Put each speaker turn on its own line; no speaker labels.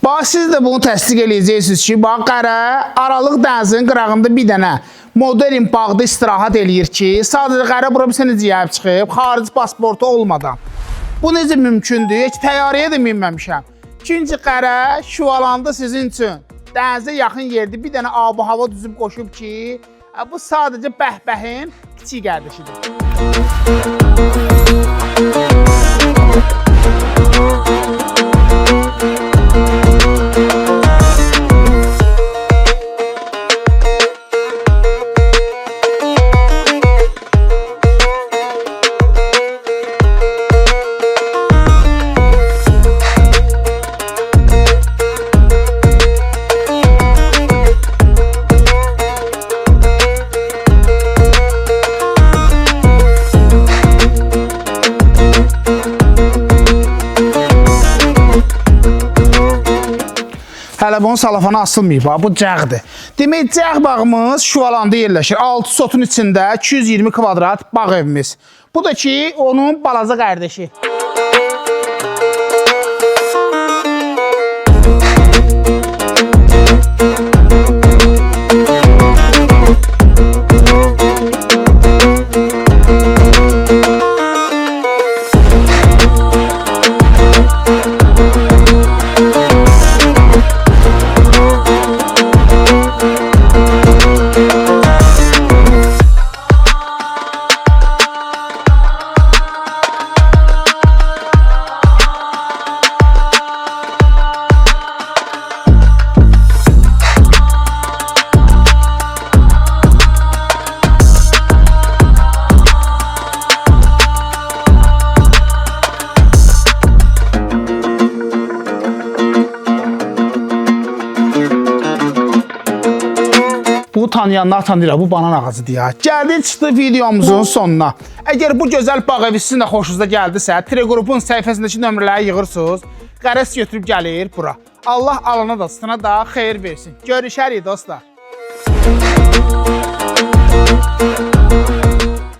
Bax, siz də bunu təsdiq eləyəcəksiniz ki, bax, qərə Aralıq dənizinin qırağında bir dənə modern bağda istirahət eləyir ki, sadəcə qərə bura bir sənə ciyab çıxıb, xarici pasportu olmadan. Bu necə mümkündür? Heç təyyarəyə də minməmişəm. İkinci qərə Şüvalanda sizin üçün dənizə yaxın yerdə bir dənə ab-ı hava düzüb qoşub ki, bu sadəcə bəhbəhin kiçik qardaşıdır. Hələ bunun salafana asılmayıb, bu cəğdir. Demək, cəğ bağımız Şüvalanda yerləşir. 6 sotun içində 220 kvadrat bağ evimiz. Bu da ki, onun balaca qardaşı. Bu tanıyanlar tanıyırlar, bu banan ağacıdır ya. Gəldik çıxdı videomuzun sonuna. Əgər bu gözəl bağ evi sizin də xoşunuza gəldisə, Telegrupun səhifəsindəki nömrələri yığırsınız, qərəz götürüb gəlir bura. Allah alana da, sıtına da xeyir versin. Görüşərik dostlar.